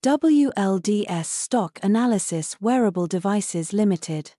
WLDS Stock Analysis Wearable Devices Ltd.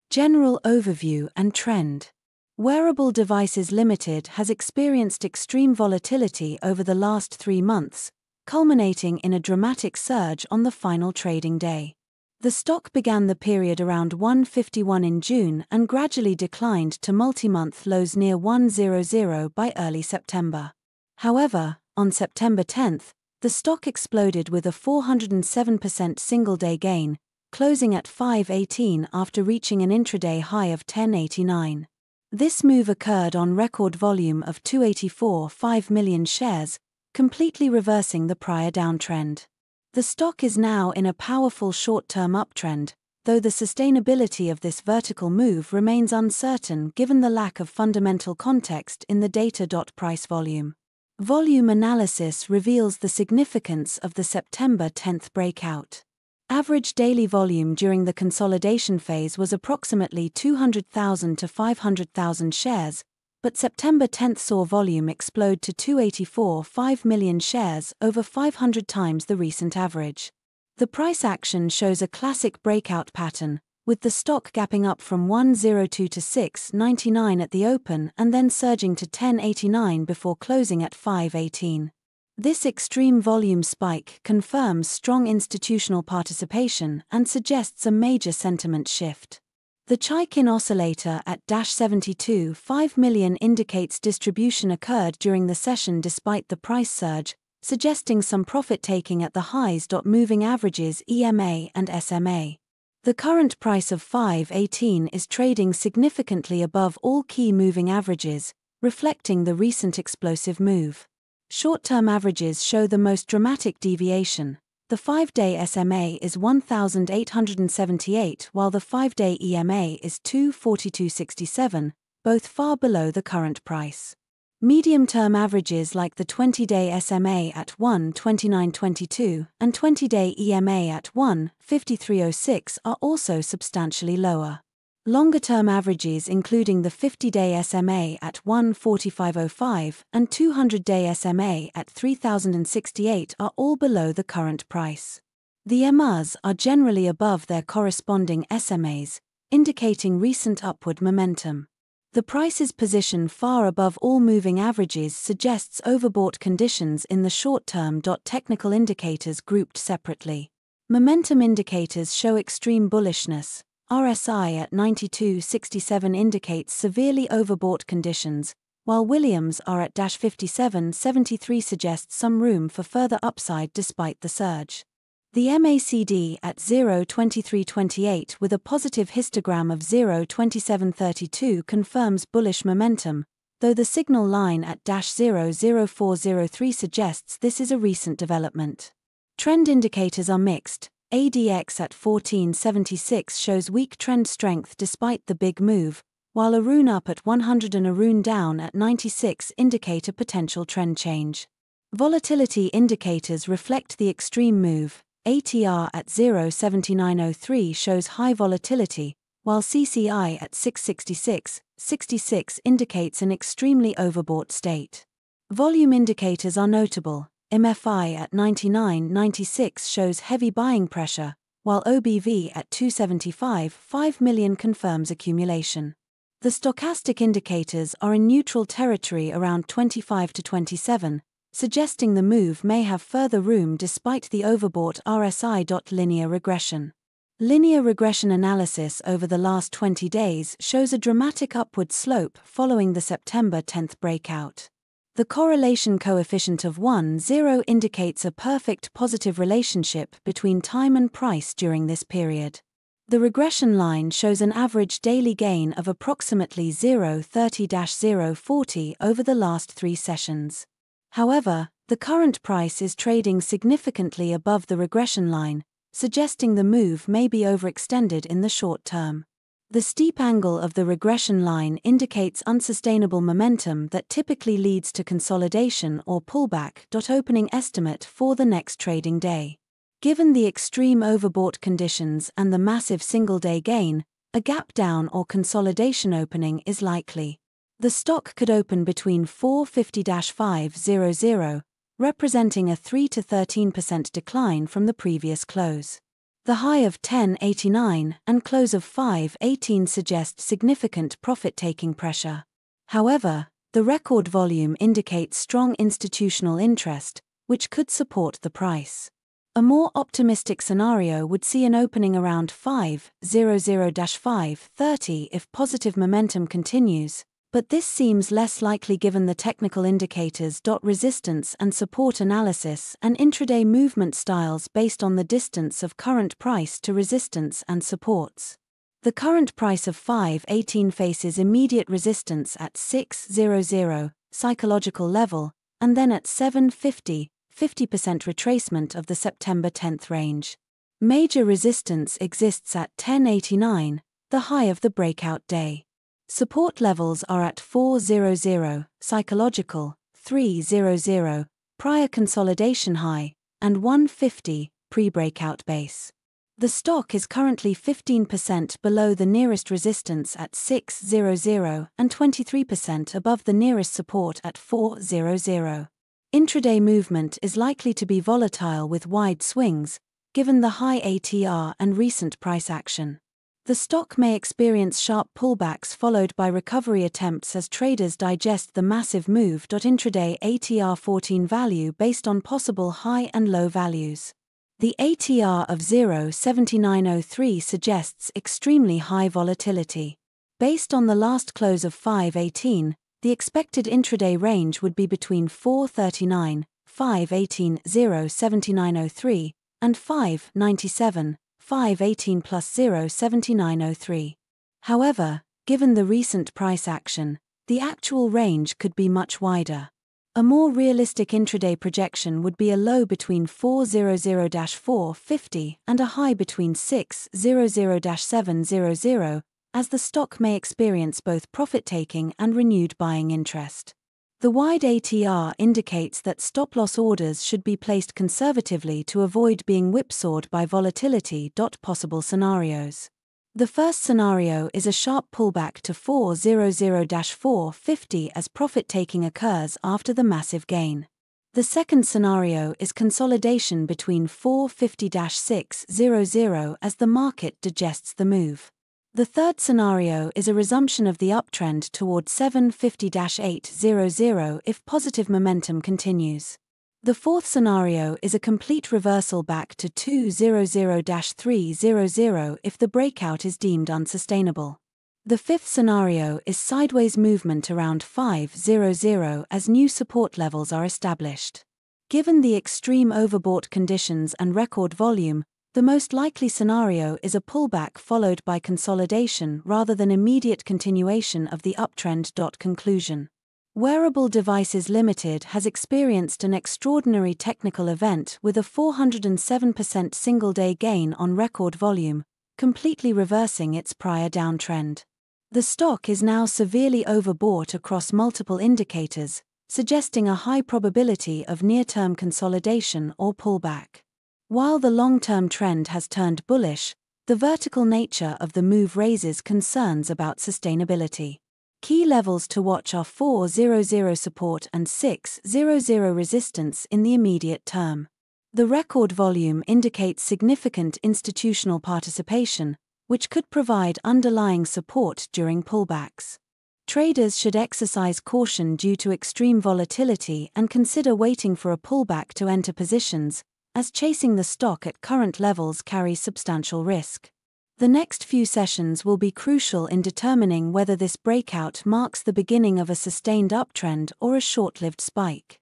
General Overview and Trend. Wearable Devices Ltd. has experienced extreme volatility over the last 3 months, culminating in a dramatic surge on the final trading day. The stock began the period around 151 in June and gradually declined to multi-month lows near 100 by early September. However, on September 10th, the stock exploded with a 407% single-day gain, closing at 518 after reaching an intraday high of 1089. This move occurred on record volume of 284.5 million shares, completely reversing the prior downtrend. The stock is now in a powerful short-term uptrend, though the sustainability of this vertical move remains uncertain given the lack of fundamental context in the data. Price volume. Volume analysis reveals the significance of the September 10th breakout. Average daily volume during the consolidation phase was approximately 200,000 to 500,000 shares, but September 10th saw volume explode to 284.5 million shares, over 500 times the recent average. The price action shows a classic breakout pattern, with the stock gapping up from 102 to 699 at the open and then surging to 1089 before closing at 518. This extreme volume spike confirms strong institutional participation and suggests a major sentiment shift. The Chaikin Oscillator at -72.5 million indicates distribution occurred during the session despite the price surge, suggesting some profit-taking at the highs. Moving averages EMA and SMA. The current price of 518 is trading significantly above all key moving averages, reflecting the recent explosive move. Short-term averages show the most dramatic deviation. The 5-day SMA is 1,878 while the 5-day EMA is 242.67, both far below the current price. Medium-term averages like the 20-day SMA at 129.22 and 20-day EMA at 153.06 are also substantially lower. Longer-term averages including the 50-day SMA at 145.05 and 200-day SMA at 3,068 are all below the current price. The MAs are generally above their corresponding SMAs, indicating recent upward momentum. The price's position far above all moving averages suggests overbought conditions in the short term. Technical indicators grouped separately. Momentum indicators show extreme bullishness. RSI at 92.67 indicates severely overbought conditions, while Williams R at -57.73 suggests some room for further upside despite the surge. The MACD at 0.2328 with a positive histogram of 0.2732 confirms bullish momentum, though the signal line at -0.0403 suggests this is a recent development. Trend indicators are mixed. ADX at 1476 shows weak trend strength despite the big move, while a rune up at 100 and a rune down at 96 indicate a potential trend change. Volatility indicators reflect the extreme move. ATR at 0.7903 shows high volatility, while CCI at 666.66 indicates an extremely overbought state. Volume indicators are notable. MFI at 99.96 shows heavy buying pressure, while OBV at 275.5 million confirms accumulation. The stochastic indicators are in neutral territory around 25 to 27, suggesting the move may have further room despite the overbought RSI. Linear regression. Linear regression analysis over the last 20 days shows a dramatic upward slope following the September 10th breakout. The correlation coefficient of 1.0 indicates a perfect positive relationship between time and price during this period. The regression line shows an average daily gain of approximately 0.30-0.40 over the last 3 sessions. However, the current price is trading significantly above the regression line, suggesting the move may be overextended in the short term. The steep angle of the regression line indicates unsustainable momentum that typically leads to consolidation or pullback. Opening estimate for the next trading day. Given the extreme overbought conditions and the massive single-day gain, a gap down or consolidation opening is likely. The stock could open between 450-500 representing a 3 to 13% decline from the previous close. The high of 10.89 and close of 5.18 suggest significant profit-taking pressure. However, the record volume indicates strong institutional interest, which could support the price. A more optimistic scenario would see an opening around 5.00-5.30 if positive momentum continues, but this seems less likely given the technical indicators. Resistance and support analysis and intraday movement styles based on the distance of current price to resistance and supports. The current price of 5.18 faces immediate resistance at 6.00 psychological level, and then at 7.50, 50% retracement of the September 10th range. Major resistance exists at 10.89, the high of the breakout day. Support levels are at 4.00 psychological, 3.00 prior consolidation high, and 1.50 pre-breakout base. The stock is currently 15% below the nearest resistance at 6.00 and 23% above the nearest support at 4.00. Intraday movement is likely to be volatile with wide swings, given the high ATR and recent price action. The stock may experience sharp pullbacks followed by recovery attempts as traders digest the massive move. Intraday ATR 14 value based on possible high and low values. The ATR of 0.7903 suggests extremely high volatility. Based on the last close of 5.18, the expected intraday range would be between 4.39, 5.18, 0.7903, and 5.97, 5.18 plus 0.7903. However, given the recent price action, the actual range could be much wider. A more realistic intraday projection would be a low between 4.00-4.50 and a high between 6.00-7.00, as the stock may experience both profit-taking and renewed buying interest. The wide ATR indicates that stop-loss orders should be placed conservatively to avoid being whipsawed by volatility. Possible scenarios. The first scenario is a sharp pullback to 4.00-4.50 as profit-taking occurs after the massive gain. The second scenario is consolidation between 4.50-6.00 as the market digests the move. The third scenario is a resumption of the uptrend toward 7.50-8.00 if positive momentum continues. The fourth scenario is a complete reversal back to 2.00-3.00 if the breakout is deemed unsustainable. The fifth scenario is sideways movement around 5.00 as new support levels are established. Given the extreme overbought conditions and record volume, the most likely scenario is a pullback followed by consolidation rather than immediate continuation of the uptrend. Conclusion. Wearable Devices Ltd has experienced an extraordinary technical event with a 407% single-day gain on record volume, completely reversing its prior downtrend. The stock is now severely overbought across multiple indicators, suggesting a high probability of near-term consolidation or pullback. While the long-term trend has turned bullish, the vertical nature of the move raises concerns about sustainability. Key levels to watch are 4.00 support and 6.00 resistance in the immediate term. The record volume indicates significant institutional participation, which could provide underlying support during pullbacks. Traders should exercise caution due to extreme volatility and consider waiting for a pullback to enter positions, as chasing the stock at current levels carries substantial risk. The next few sessions will be crucial in determining whether this breakout marks the beginning of a sustained uptrend or a short-lived spike.